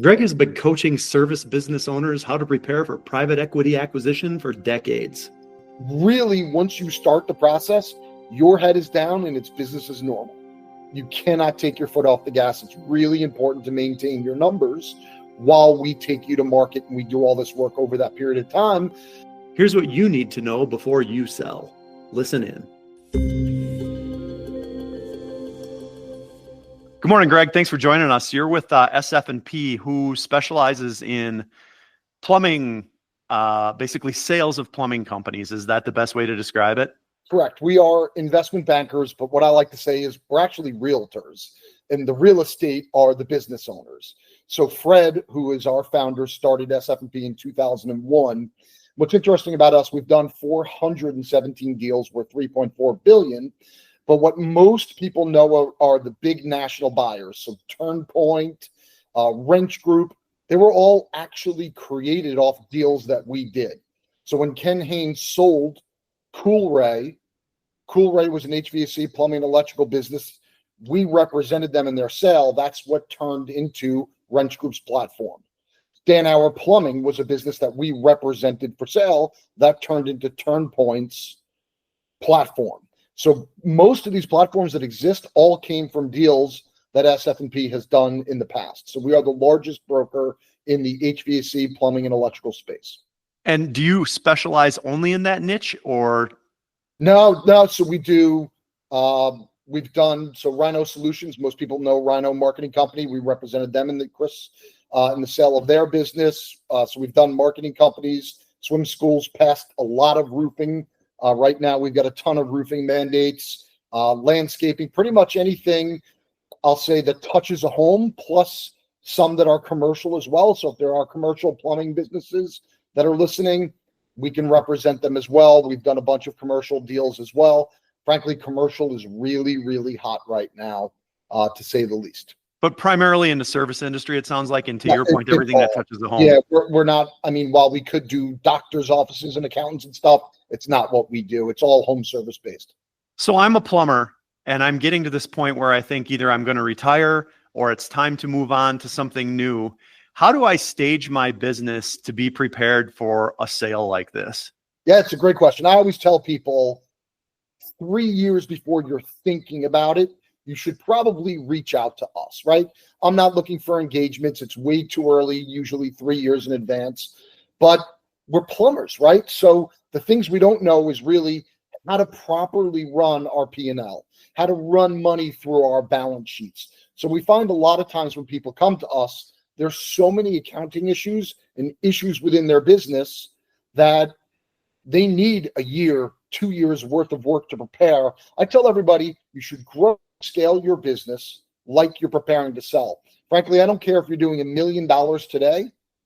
Greg has been coaching service business owners how to prepare for private equity acquisition for decades. Really, once you start the process, your head is down and it's business as normal. You cannot take your foot off the gas. It's really important to maintain your numbers while we take you to market and we do all this work over that period of time. Here's what you need to know before you sell. Listen in. Good morning, Greg. Thanks for joining us. You're with SF&P, who specializes in plumbing, basically sales of plumbing companies. Is that the best way to describe it? Correct. We are investment bankers, but what I like to say is we're actually realtors, and the real estate are the business owners. So Fred, who is our founder, started SF&P in 2001. What's interesting about us, we've done 417 deals worth $3.4 billion. But what most people know are the big national buyers. So Turnpoint, Wrench Group, they were all actually created off deals that we did. So when Ken Haynes sold Coolray was an HVAC plumbing and electrical business. We represented them in their sale. That's what turned into Wrench Group's platform. Dan Hour Plumbing was a business that we represented for sale. That turned into Turnpoint's platform. So most of these platforms that exist all came from deals that SF&P has done in the past. So we are the largest broker in the HVAC, plumbing, and electrical space. And do you specialize only in that niche, or? No. So we do, we've done, so Rhino Solutions, most people know Rhino Marketing Company. We represented them in the sale of their business. So we've done marketing companies, swim schools, passed a lot of roofing. Right now, we've got a ton of roofing mandates, landscaping, pretty much anything, I'll say, that touches a home, plus some that are commercial as well. So if there are commercial plumbing businesses that are listening, we can represent them as well. We've done a bunch of commercial deals as well. Frankly, commercial is really, really hot right now, to say the least. But primarily in the service industry, it sounds like, and to your point, everything that touches the home. Yeah, we're not, I mean, while we could do doctors' offices and accountants and stuff, it's not what we do. It's all home service based. So I'm a plumber, and I'm getting to this point where I think either I'm going to retire or it's time to move on to something new. How do I stage my business to be prepared for a sale like this? Yeah, it's a great question. I always tell people 3 years before you're thinking about it, you should probably reach out to us, right? I'm not looking for engagements. It's way too early, usually 3 years in advance. But we're plumbers, right? So the things we don't know is really how to properly run our P&L, how to run money through our balance sheets. So we find a lot of times when people come to us, there's so many accounting issues and issues within their business that they need a year, 2 years worth of work to prepare. I tell everybody you should grow, scale your business like you're preparing to sell. Frankly, I don't care if you're doing $1 million today.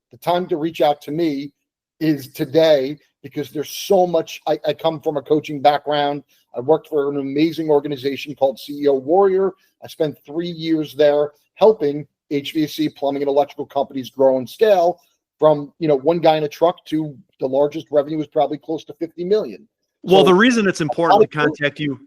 The time to reach out to me is today, because there's so much. I come from a coaching background. I worked for an amazing organization called CEO Warrior. I spent 3 years there helping HVAC, plumbing, and electrical companies grow and scale from, one guy in a truck to the largest revenue was probably close to 50 million. Well, the reason it's important to contact you,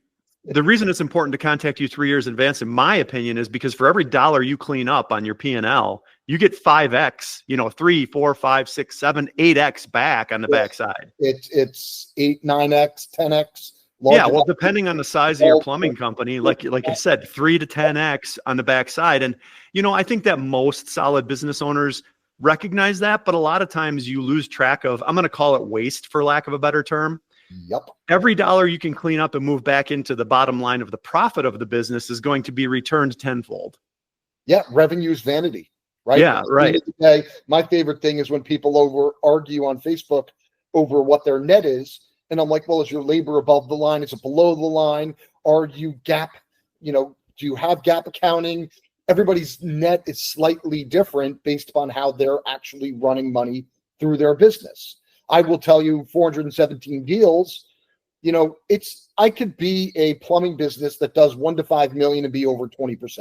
3 years in advance, in my opinion, is because for every dollar you clean up on your P&L, you get 5x, 3, 4, 5, 6, 7, 8x back on the backside. It's 8, 9x, 10x. Yeah, well, depending on the size of your plumbing company, like I said, 3 to 10x on the backside. And, I think that most solid business owners recognize that, but a lot of times you lose track of, I'm going to call it waste for lack of a better term. Yep. Every dollar you can clean up and move back into the bottom line of the profit of the business is going to be returned tenfold. Yeah, revenue is vanity, right? Yeah, right. My favorite thing is when people argue on Facebook over what their net is. And I'm like, well, is your labor above the line? Is it below the line? Are you gap? Do you have gap accounting? Everybody's net is slightly different based upon how they're actually running money through their business. I will tell you 417 deals, I could be a plumbing business that does 1 to 5 million and be over 20%.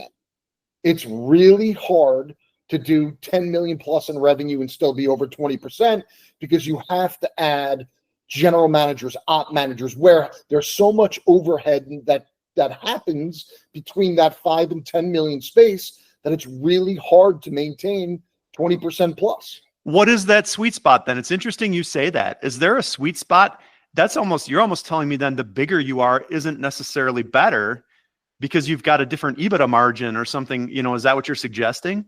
It's really hard to do 10 million plus in revenue and still be over 20% because you have to add general managers, op managers, where there's so much overhead that happens between that 5 and 10 million space that it's really hard to maintain 20% plus. What is that sweet spot then? It's interesting you say that. Is there a sweet spot? You're almost telling me then the bigger you are isn't necessarily better because you've got a different EBITDA margin or something, is that what you're suggesting?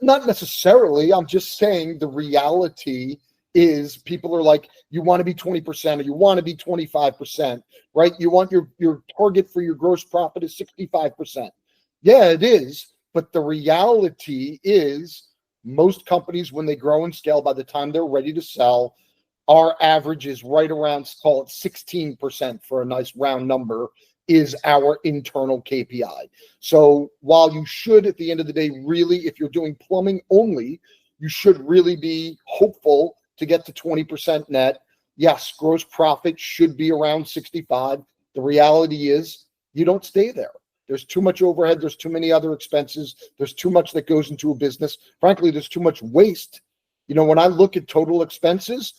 Not necessarily. I'm just saying the reality is people are like, you want to be 20% or you want to be 25%, right? You want your target for your gross profit is 65%. Yeah, it is. But the reality is most companies, when they grow and scale, by the time they're ready to sell, our average is right around, call it 16% for a nice round number, is our internal KPI. So while you should, at the end of the day, really, if you're doing plumbing only, you should really be hopeful to get to 20% net. Yes, gross profit should be around 65. The reality is you don't stay there. There's too much overhead. There's too many other expenses. There's too much that goes into a business. Frankly, there's too much waste. When I look at total expenses,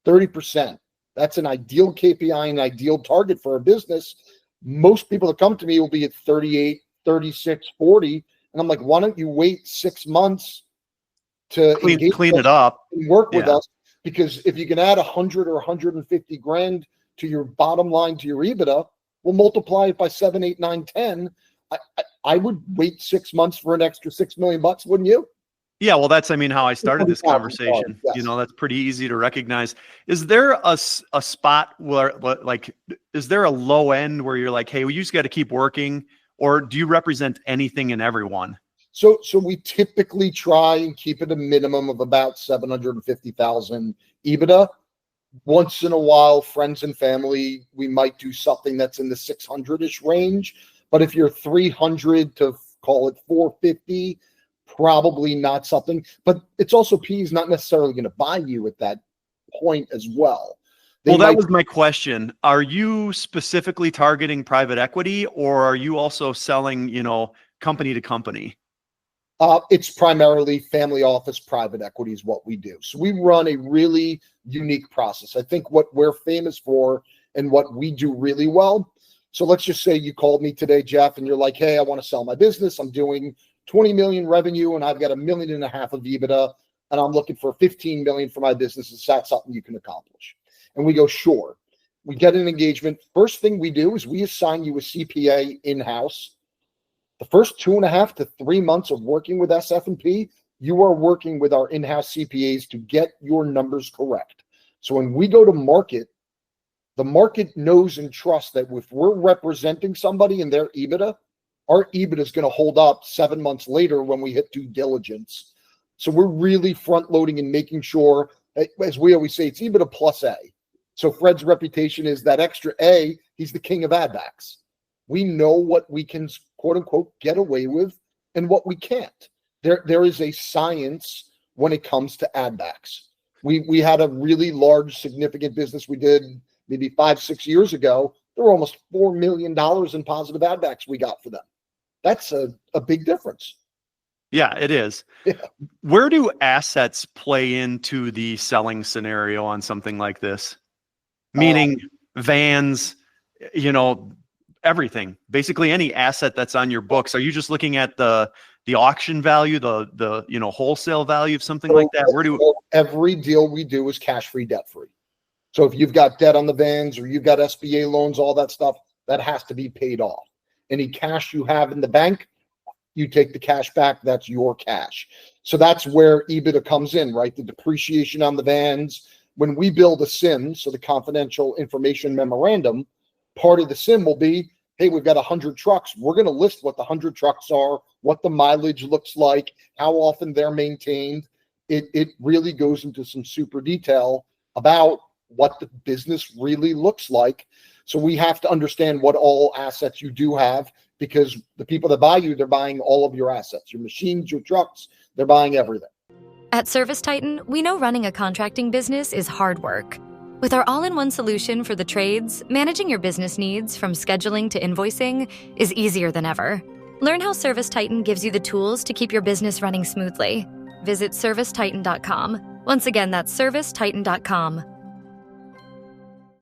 30%. That's an ideal KPI, an ideal target for a business. Most people that come to me will be at 38, 36, 40. And I'm like, why don't you wait 6 months to clean it up and work with us? Because if you can add 100 or 150 grand to your bottom line, to your EBITDA, we'll multiply it by 7, 8, 9, 10. I would wait 6 months for an extra $6 million, wouldn't you? Yeah, well, that's, how I started this conversation. Yes. That's pretty easy to recognize. Is there a spot where, like, is there a low end where you're like, hey, we just got to keep working, or do you represent anything and everyone? So we typically try and keep it a minimum of about 750,000 EBITDA. Once in a while, friends and family, we might do something that's in the 600-ish range. But if you're 300 to call it 450, probably not something. But it's also PE's not necessarily going to buy you at that point as well. That was my question. Are you specifically targeting private equity, or are you also selling, company to company? It's primarily family office, private equity is what we do. So we run a really unique process. I think what we're famous for and what we do really well. So let's just say you called me today, Jeff, and you're like, hey, I want to sell my business. I'm doing 20 million revenue and I've got $1.5 million of EBITDA and I'm looking for 15 million for my business. Is that something you can accomplish? And we go, sure. We get an engagement. First thing we do is we assign you a CPA in-house. The first 2.5 to 3 months of working with SF&P, you are working with our in-house CPAs to get your numbers correct. So when we go to market, the market knows and trusts that if we're representing somebody in their EBITDA, our EBITDA is going to hold up 7 months later when we hit due diligence. So we're really front loading and making sure, as we always say, it's EBITDA plus A. So Fred's reputation is that extra A, he's the king of ad backs. We know what we can, quote unquote, get away with and what we can't. There is a science when it comes to ad backs. We had a really large, significant business we did maybe 5-6 years ago. There were almost $4 million in positive ad backs we got for them. That's a big difference. Yeah, it is. Yeah. Where do assets play into the selling scenario on something like this? Meaning vans, everything, basically any asset that's on your books. Are you just looking at the auction value, the wholesale value of something like that? Every deal we do is cash free, debt free. So if you've got debt on the vans or you've got SBA loans, all that stuff, that has to be paid off. Any cash you have in the bank, you take the cash back. That's your cash. So that's where EBITDA comes in, right? The depreciation on the vans. When we build a SIM, so the confidential information memorandum, part of the SIM will be, hey, we've got 100 trucks. We're going to list what the 100 trucks are, what the mileage looks like, how often they're maintained. It really goes into some super detail about what the business really looks like. So we have to understand what all assets you do have, because the people that buy you, they're buying all of your assets, your machines, your trucks, they're buying everything. At ServiceTitan, we know running a contracting business is hard work. With our all-in-one solution for the trades, managing your business needs from scheduling to invoicing is easier than ever. Learn how ServiceTitan gives you the tools to keep your business running smoothly. Visit ServiceTitan.com. Once again, that's ServiceTitan.com.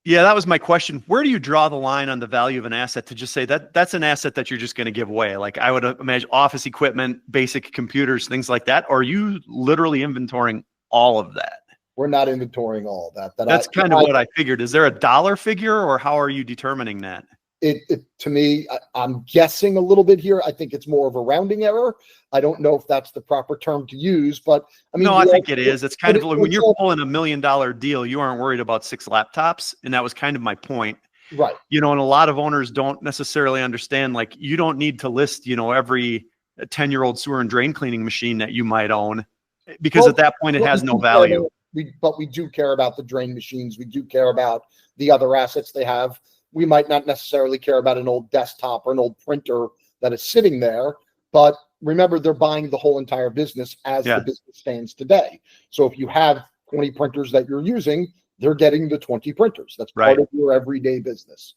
Yeah, that was my question. Where do you draw the line on the value of an asset to just say that that's an asset that you're just going to give away? Like I would imagine office equipment, basic computers, things like that. Or are you literally inventorying all of that? We're not inventorying all of that. That's kind of what I figured. Is there a dollar figure or how are you determining that? It to me, I'm guessing a little bit here. I think it's more of a rounding error. I don't know if that's the proper term to use, but I mean, no, I think it is. It's kind of like when you're pulling $1 million deal, you aren't worried about 6 laptops. And that was kind of my point. Right. You know, and a lot of owners don't necessarily understand, like you don't need to list, you know, every 10-year-old sewer and drain cleaning machine that you might own because at that point it has no value. But we do care about the drain machines. We do care about the other assets they have. We might not necessarily care about an old desktop or an old printer that is sitting there, but remember, they're buying the whole entire business as the business stands today. So if you have 20 printers that you're using, they're getting the 20 printers. That's part of your everyday business.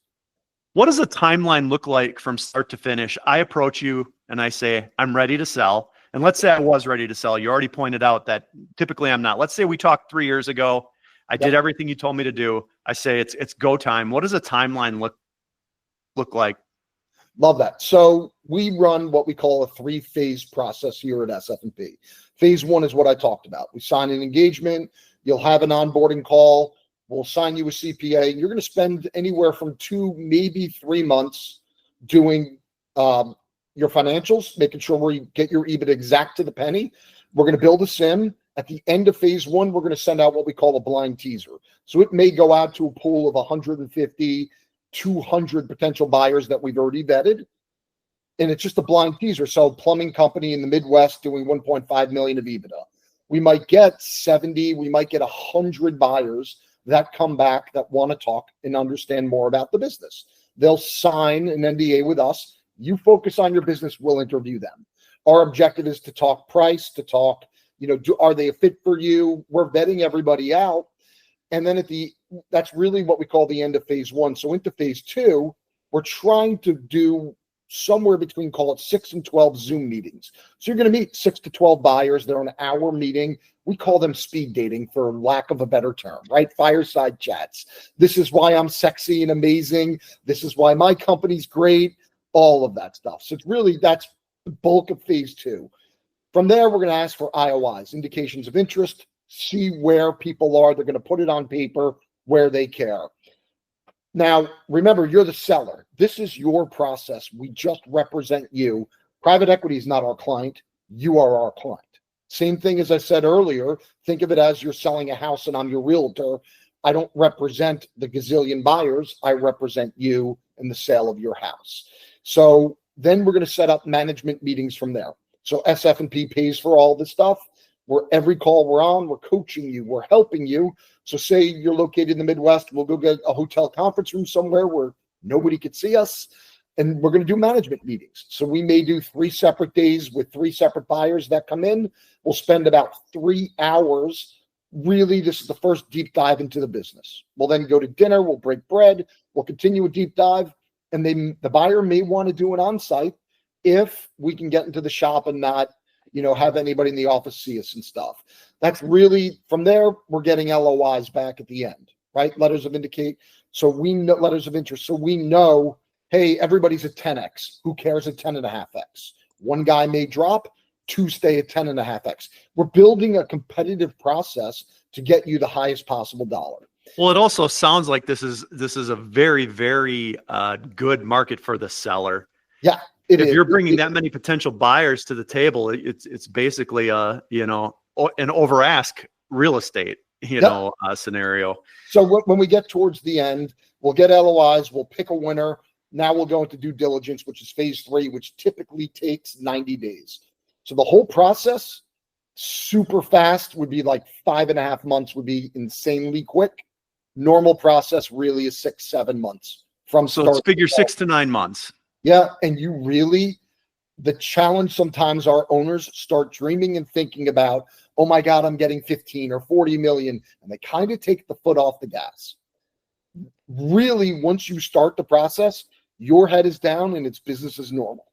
What does a timeline look like from start to finish? I approach you and I say, I'm ready to sell. And let's say I was ready to sell. You already pointed out that typically I'm not. Let's say we talked 3 years ago. I did everything you told me to do. I say it's go time. What does a timeline look like? Love that. So we run what we call a 3-phase process here at SF&P. Phase 1 is what I talked about. We sign an engagement. You'll have an onboarding call. We'll sign you a CPA. You're going to spend anywhere from 2, maybe 3 months doing your financials, making sure we get your EBIT exact to the penny. We're going to build a SIM. At the end of phase 1, we're going to send out what we call a blind teaser. So it may go out to a pool of 150, 200 potential buyers that we've already vetted. And it's just a blind teaser. So plumbing company in the Midwest doing 1.5 million of EBITDA. We might get 70, we might get 100 buyers that come back that want to talk and understand more about the business. They'll sign an NDA with us. You focus on your business, we'll interview them. Our objective is to talk price, to talk, you know, are they a fit for you? We're vetting everybody out. And then that's really what we call the end of phase 1. So into phase 2, we're trying to do somewhere between, call it 6 and 12 Zoom meetings. So you're going to meet 6 to 12 buyers. They're an hour meeting. We call them speed dating for lack of a better term, right? Fireside chats. This is why I'm sexy and amazing. This is why my company's great. All of that stuff. So it's really, that's the bulk of phase 2. From there, we're going to ask for IOIs, indications of interest, see where people are. They're going to put it on paper where they care. Now, remember, you're the seller. This is your process. We just represent you. Private equity is not our client. You are our client. Same thing as I said earlier. Think of it as you're selling a house and I'm your realtor. I don't represent the gazillion buyers. I represent you in the sale of your house. So then we're going to set up management meetings from there. So SF&P pays for all this stuff. Every call we're on, we're coaching you, we're helping you. So say you're located in the Midwest, we'll go get a hotel conference room somewhere where nobody could see us, and we're going to do management meetings. So we may do 3 separate days with 3 separate buyers that come in. We'll spend about 3 hours. Really, this is the first deep dive into the business. We'll then go to dinner, we'll break bread, we'll continue a deep dive, and the buyer may want to do an on-site if we can get into the shop and not, you know, have anybody in the office see us and stuff. That's really, from there, we're getting LOIs back at the end, right? Letters of interest. So we know, hey, everybody's at 10x. Who cares at 10.5x? One guy may drop, 2 stay at 10.5x. We're building a competitive process to get you the highest possible dollar. Well, it also sounds like this is a very, very good market for the seller. Yeah. If you're bringing that many potential buyers to the table, it's basically an over ask real estate, scenario. So when we get towards the end, we'll get LOIs, we'll pick a winner. Now we'll go into due diligence, which is phase 3, which typically takes 90 days. So the whole process, super fast, would be like 5.5 months, would be insanely quick. Normal process really is 6-7 months from start. So let's figure 6 to 9 months. Yeah. And the challenge sometimes our owners start dreaming and thinking about, oh my God, I'm getting 15 or 40 million. And they kind of take the foot off the gas. Really, once you start the process, your head is down and it's business as normal.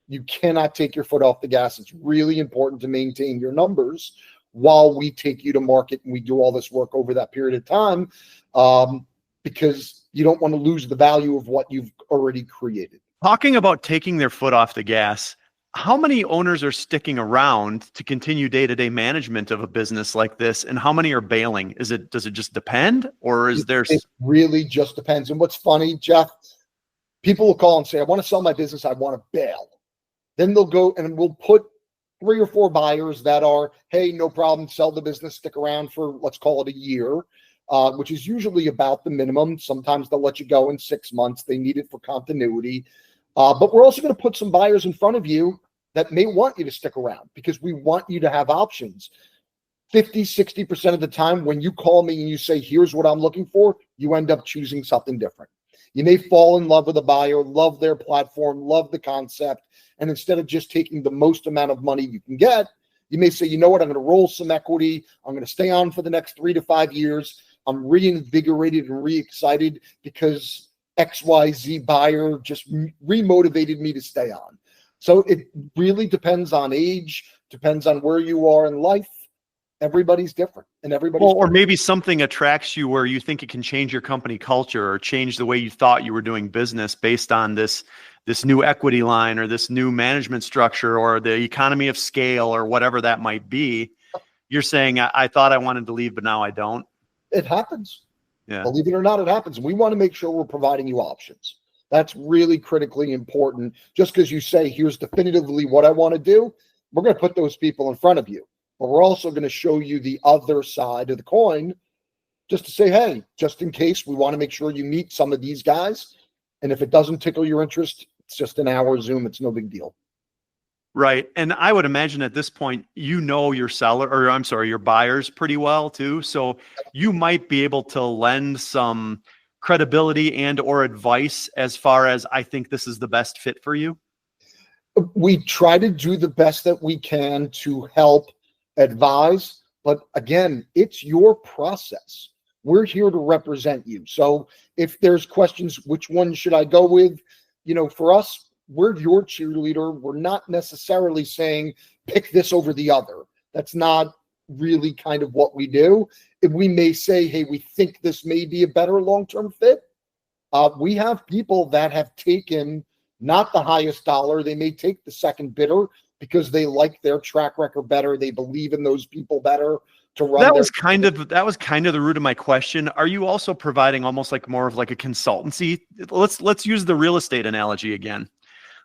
You cannot take your foot off the gas. It's really important to maintain your numbers while we take you to market and we do all this work over that period of time. because you don't want to lose the value of what you've already created. Talking about taking their foot off the gas, how many owners are sticking around to continue day-to-day management of a business like this, and how many are bailing? Does it just depend, or is there? It really just depends. And what's funny, Jeff, people will call and say, I want to sell my business, I want to bail. Then they'll go and we'll put 3 or 4 buyers that are, hey, no problem, sell the business, stick around for, let's call it a year, which is usually about the minimum. Sometimes they'll let you go in 6 months. They need it for continuity. But we're also going to put some buyers in front of you that may want you to stick around because we want you to have options. 50, 60% of the time when you call me and you say, here's what I'm looking for, you end up choosing something different. You may fall in love with a buyer, love their platform, love the concept. And instead of just taking the most amount of money you can get, you may say, you know what, I'm going to roll some equity. I'm going to stay on for the next 3 to 5 years. I'm reinvigorated and re-excited because XYZ buyer just remotivated me to stay on. So it really depends on age, depends on where you are in life. Everybody's different, and everybody's or maybe something attracts you where you think it can change your company culture or change the way you thought you were doing business based on this new equity line or this new management structure or the economy of scale or whatever that might be. You're saying, I thought I wanted to leave, but now I don't. It happens. Yeah. Believe it or not, it happens. We want to make sure we're providing you options. That's really critically important. Just because you say, here's definitively what I want to do, we're going to put those people in front of you. But we're also going to show you the other side of the coin just to say, hey, just in case, we want to make sure you meet some of these guys. And if it doesn't tickle your interest, it's just an hour Zoom. It's no big deal. Right. And I would imagine at this point, your buyers pretty well too. So you might be able to lend some credibility and or advice as far as, I think this is the best fit for you. We try to do the best that we can to help advise, but again, it's your process. We're here to represent you. So if there's questions, which one should I go with? For us, we're your cheerleader. We're not necessarily saying pick this over the other. That's not really kind of what we do. If we may say, hey, we think this may be a better long-term fit. We have people that have taken not the highest dollar. They may take the second bidder because they like their track record better. They believe in those people better to run. That was kind of the root of my question. Are you also providing almost like more of like a consultancy? Let's use the real estate analogy again.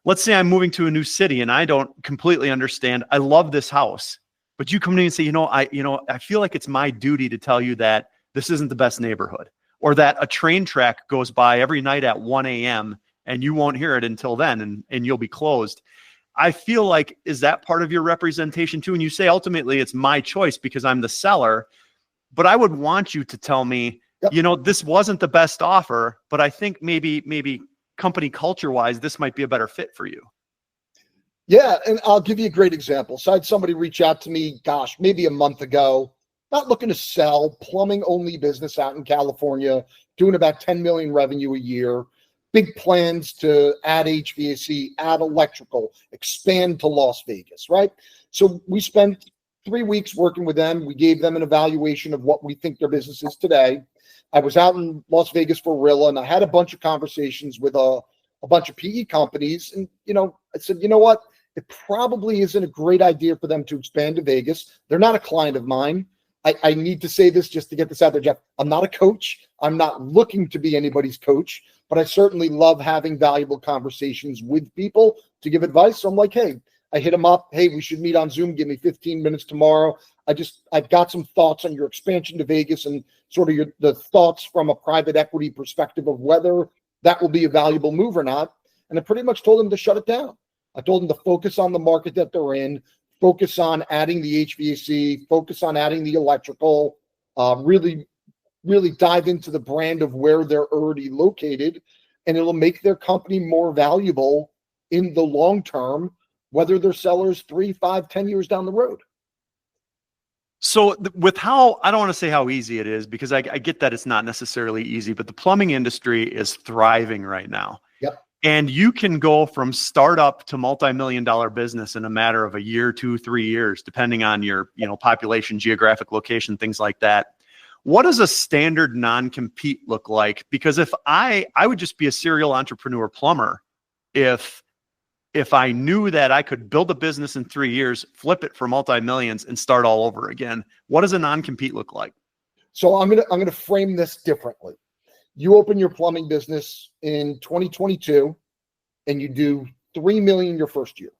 Let's say I'm moving to a new city and I don't completely understand. I love this house, but you come to me and say, I feel like it's my duty to tell you that this isn't the best neighborhood, or that a train track goes by every night at 1 a.m. and you won't hear it until then, and you'll be closed. I feel like, is that part of your representation too? And you say, ultimately, it's my choice because I'm the seller, but I would want you to tell me, yep, this wasn't the best offer, but I think maybe company culture wise, this might be a better fit for you. Yeah. And I'll give you a great example. So I had somebody reach out to me, maybe a month ago, not looking to sell, plumbing only business out in California, doing about 10 million revenue a year. Big plans to add HVAC, add electrical, expand to Las Vegas, right? So we spent 3 weeks working with them. We gave them an evaluation of what we think their business is today. I was out in Las Vegas for RILA, and I had a bunch of conversations with a bunch of PE companies. And, I said, you know what? It probably isn't a great idea for them to expand to Vegas. They're not a client of mine. I need to say this just to get this out there, Jeff. I'm not a coach. I'm not looking to be anybody's coach, but I certainly love having valuable conversations with people to give advice. So I'm like, hey, I hit them up. Hey, we should meet on Zoom. Give me 15 minutes tomorrow. I've got some thoughts on your expansion to Vegas and sort of the thoughts from a private equity perspective of whether that will be a valuable move or not. And I pretty much told them to shut it down. I told them to focus on the market that they're in, focus on adding the HVAC, focus on adding the electrical, really dive into the brand of where they're already located, and it'll make their company more valuable in the long term, whether they're sellers 3, 5, 10 years down the road. So with how, I don't want to say how easy it is, because I get that it's not necessarily easy, but the plumbing industry is thriving right now. Yep. And you can go from startup to multi-million-dollar business in a matter of a year, 2, 3 years, depending on your, population, geographic location, things like that. what does a standard non-compete look like? Because if I would just be a serial entrepreneur plumber if I knew that I could build a business in 3 years, flip it for multi-millions and start all over again. What does a non-compete look like? So I'm gonna frame this differently. You open your plumbing business in 2022 and you do 3 million your first year.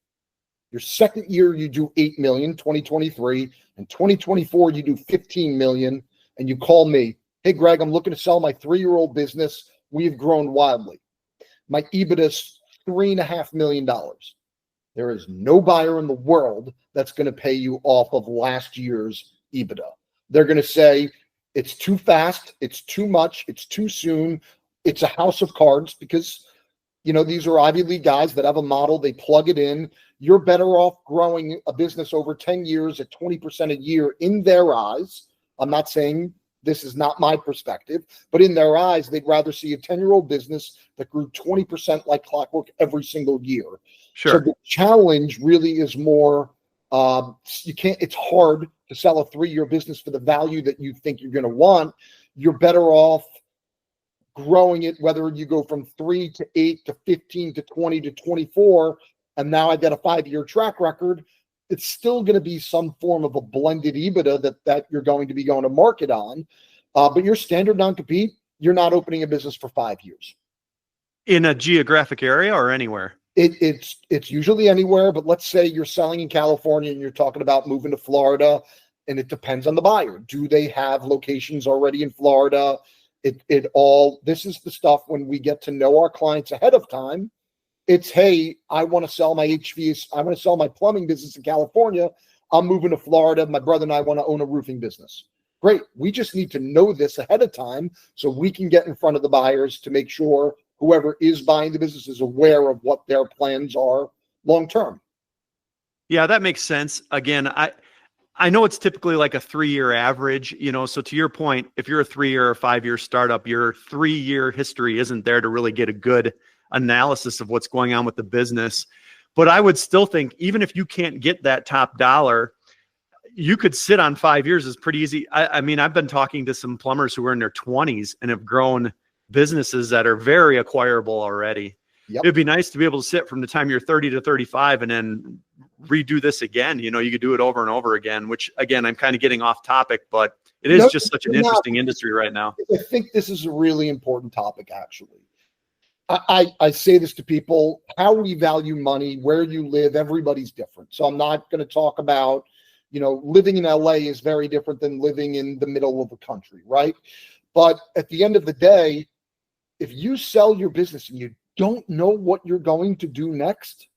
Your second year, you do 8 million, 2023, and 2024, you do 15 million. And you call me, hey, Greg, I'm looking to sell my 3-year-old business. We've grown wildly. My EBITDA is $3.5 million. There is no buyer in the world that's going to pay you off of last year's EBITDA. They're going to say, it's too fast, it's too much, it's too soon, it's a house of cards, because these are Ivy League guys that have a model, they plug it in. You're better off growing a business over 10 years at 20% a year in their eyes. I'm not saying this is not my perspective, but in their eyes, they'd rather see a 10-year-old business that grew 20% like clockwork every single year. Sure. So the challenge really is more, it's hard to sell a 3-year business for the value that you think you're going to want. You're better off growing it, whether you go from 3 to 8 to 15 to 20 to 24, and now I've got a 5-year track record. It's still going to be some form of a blended EBITDA that you're going to be going to market on. But your standard non-compete, you're not opening a business for 5 years. In a geographic area or anywhere? It's usually anywhere, but let's say you're selling in California and you're talking about moving to Florida, and it depends on the buyer. Do they have locations already in Florida? This is the stuff when we get to know our clients ahead of time. It's, hey, I want to sell my HVAC, I want to sell my plumbing business in California. I'm moving to Florida. My brother and I want to own a roofing business. Great. We just need to know this ahead of time so we can get in front of the buyers to make sure whoever is buying the business is aware of what their plans are long term. Yeah, that makes sense. Again, I know it's typically like a 3-year average, so to your point, if you're a 3-year or 5-year startup, your 3-year history isn't there to really get a good analysis of what's going on with the business. But I would still think, even if you can't get that top dollar, you could sit on 5 years is pretty easy. I mean, I've been talking to some plumbers who are in their 20s and have grown businesses that are very acquirable already. Yep. It'd be nice to be able to sit from the time you're 30 to 35 and then redo this again. You could do it over and over again, which again, I'm kind of getting off topic, but it is just such an interesting industry right now. I think this is a really important topic, actually. I say this to people, how we value money, where you live, everybody's different. So I'm not going to talk about, living in LA is very different than living in the middle of the country, right? But at the end of the day, if you sell your business and you don't know what you're going to do next,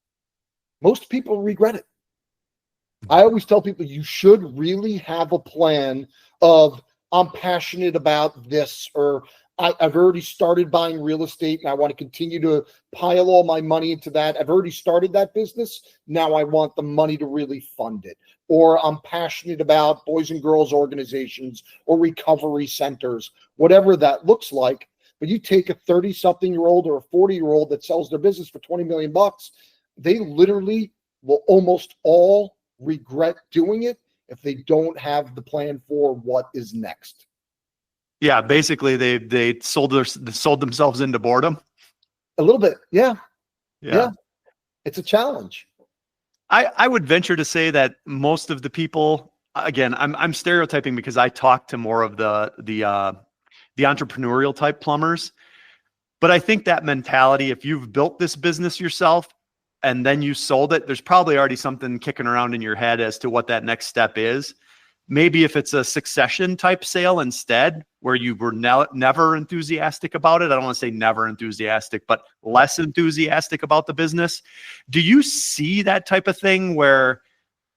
most people regret it. I always tell people you should really have a plan of, I'm passionate about this, or I've already started buying real estate and I want to continue to pile all my money into that. I've already started that business. Now I want the money to really fund it. Or I'm passionate about boys and girls organizations or recovery centers, whatever that looks like. But you take a 30-something-year-old or a 40-year-old that sells their business for $20 million, they literally will almost all regret doing it if they don't have the plan for what is next. Yeah, basically they sold themselves into boredom. A little bit, yeah. It's a challenge. I would venture to say that most of the people, again, I'm stereotyping because I talk to more of the entrepreneurial type plumbers, but I think that mentality, if you've built this business yourself and then you sold it, there's probably already something kicking around in your head as to what that next step is. Maybe if it's a succession type sale instead, where you were never enthusiastic about it. I don't want to say never enthusiastic, but less enthusiastic about the business. Do you see that type of thing where,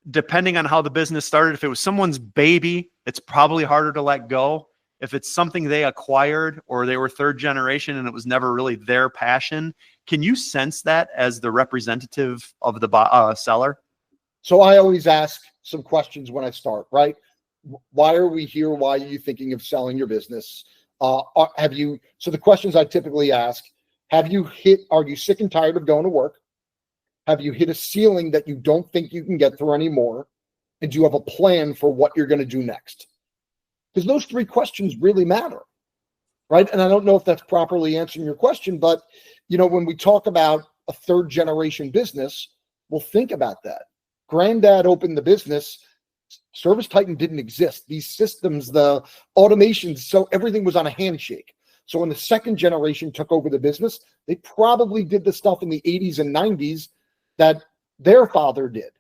depending on how the business started, if it was someone's baby, it's probably harder to let go. If it's something they acquired or they were third generation and it was never really their passion, can you sense that as the representative of the seller? So I always ask some questions when I start, right? Why are we here? Why are you thinking of selling your business? So the questions I typically ask, are you sick and tired of going to work? Have you hit a ceiling that you don't think you can get through anymore? And do you have a plan for what you're going to do next? Because those three questions really matter, right? And I don't know if that's properly answering your question, but when we talk about a third generation business, well, think about that. Granddad opened the business. ServiceTitan didn't exist. These systems, the automations, so everything was on a handshake. So when the second generation took over the business, they probably did the stuff in the 80s and 90s that their father did.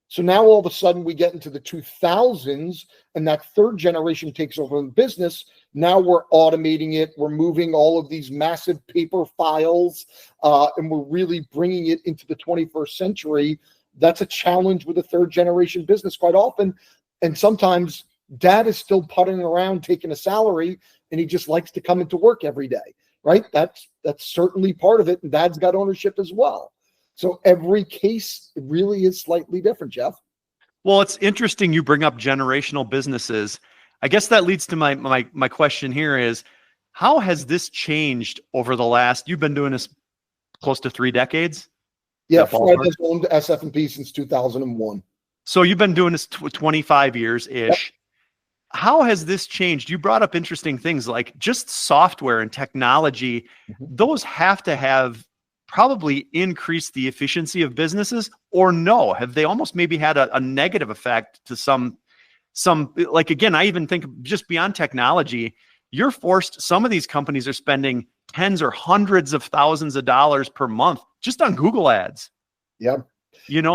So now all of a sudden we get into the 2000s and that third generation takes over the business. Now we're automating it. We're moving all of these massive paper files and we're really bringing it into the 21st century. That's a challenge with a third generation business quite often. And sometimes dad is still putting around taking a salary and he just likes to come into work every day, right? That's certainly part of it. And dad's got ownership as well. So every case really is slightly different, Jeff. Well, it's interesting you bring up generational businesses. I guess that leads to my question here is, how has this changed over the last, you've been doing this close to 3 decades? Yeah, Fred has owned SF&P since 2001. So you've been doing this 25 years-ish. Yep. How has this changed? You brought up interesting things like just software and technology. Mm-hmm. Those have to have probably increased the efficiency of businesses, or no? Have they almost maybe had a negative effect to some, like, again, I even think just beyond technology, some of these companies are spending tens or hundreds of thousands of dollars per month just on Google ads. Yep.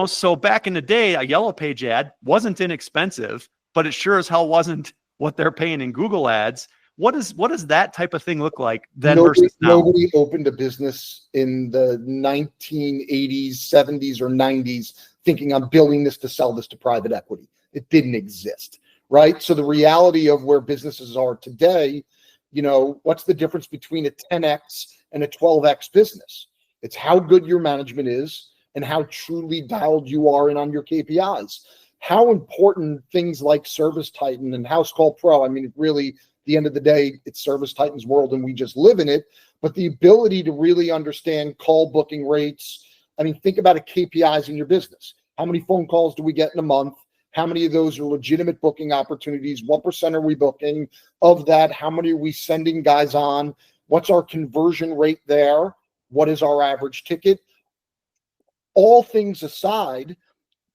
So back in the day, a Yellow Page ad wasn't inexpensive, but it sure as hell wasn't what they're paying in Google ads. What does that type of thing look like then versus now? Nobody opened a business in the 1980s, 70s, or 90s thinking I'm building this to sell this to private equity. It didn't exist, right? So the reality of where businesses are today, what's the difference between a 10x and a 12x business? It's how good your management is and how truly dialed you are in on your KPIs. How important things like ServiceTitan and House Call Pro, it really, the end of the day, it's ServiceTitan's world and we just live in it. But the ability to really understand call booking rates. Think about KPIs in your business. How many phone calls do we get in a month? How many of those are legitimate booking opportunities? What % are we booking? Of that, how many are we sending guys on? What's our conversion rate there? What is our average ticket? All things aside,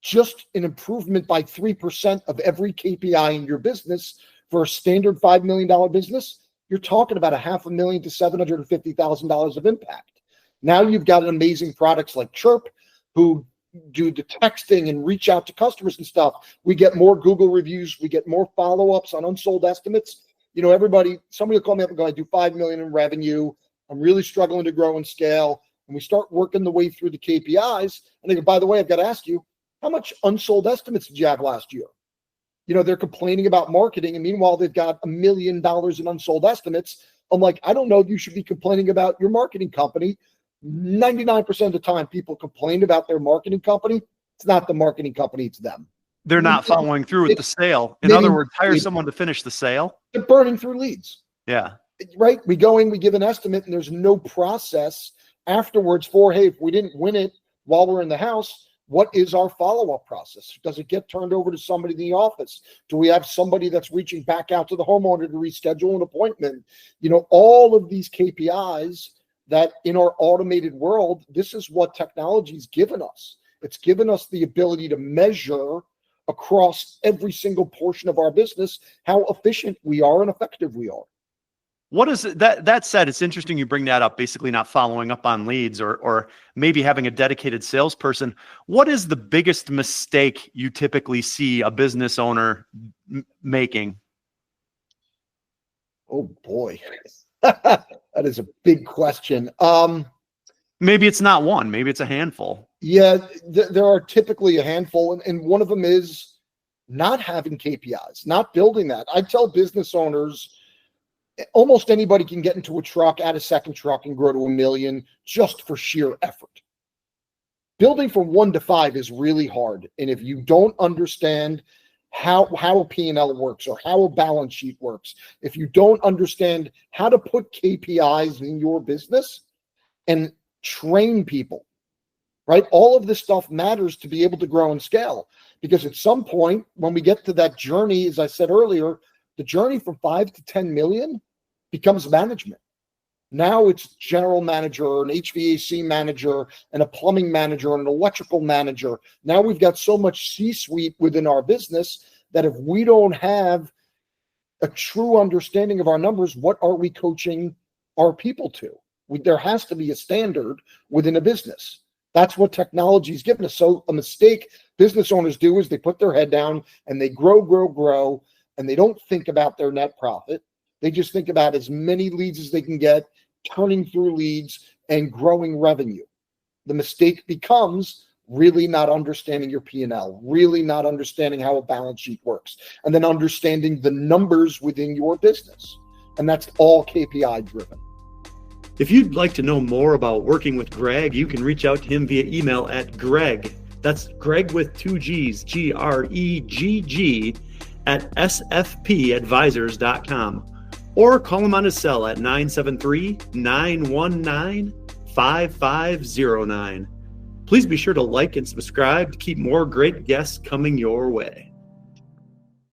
just an improvement by 3% of every KPI in your business for a standard $5 million business, you're talking about $500,000 to $750,000 of impact. Now you've got amazing products like Chirp, who do the texting and reach out to customers and stuff. We get more Google reviews. We get more follow-ups on unsold estimates. Somebody will call me up and go, I do $5 million in revenue. I'm really struggling to grow and scale. And we start working the way through the KPIs. And they go, by the way, I've got to ask you, how much unsold estimates did you have last year? They're complaining about marketing. And meanwhile, they've got $1 million in unsold estimates. I'm like, I don't know if you should be complaining about your marketing company. 99% of the time, people complain about their marketing company. It's not the marketing company, it's them. They're not following through with the sale. In other words, hire someone to finish the sale. They're burning through leads. Yeah. Right? We go in, we give an estimate, and there's no process afterwards for, hey, if we didn't win it while we're in the house, what is our follow-up process? Does it get turned over to somebody in the office? Do we have somebody that's reaching back out to the homeowner to reschedule an appointment? All of these KPIs that in our automated world, this is what technology's given us. It's given us the ability to measure across every single portion of our business how efficient we are and effective we are. What is it, that said, it's interesting you bring that up, basically not following up on leads or maybe having a dedicated salesperson. What is the biggest mistake you typically see a business owner making? Oh boy, that is a big question. Maybe it's not one, maybe it's a handful. Yeah, there are typically a handful, and one of them is not having KPIs, not building that. I tell business owners, almost anybody can get into a truck, add a second truck, and grow to $1 million just for sheer effort. Building from 1 to 5 is really hard. And if you don't understand how a P&L works or how a balance sheet works, if you don't understand how to put KPIs in your business and train people, right? All of this stuff matters to be able to grow and scale. Because at some point, when we get to that journey, as I said earlier, The journey from 5 to 10 million becomes management. Now it's general manager, an HVAC manager, and a plumbing manager, and an electrical manager. Now we've got so much C-suite within our business that if we don't have a true understanding of our numbers, what are we coaching our people to? There has to be a standard within a business. That's what technology has given us. So a mistake business owners do is they put their head down and they grow, and they don't think about their net profit. They just think about as many leads as they can get, turning through leads and growing revenue. The mistake becomes really not understanding your P&L, really not understanding how a balance sheet works, and then understanding the numbers within your business. And that's all KPI driven. If you'd like to know more about working with Greg, you can reach out to him via email at Greg. That's Greg with 2 G's, GREGG at sfpadvisors.com. Or call him on his cell at 973-919-5509. Please be sure to like and subscribe to keep more great guests coming your way.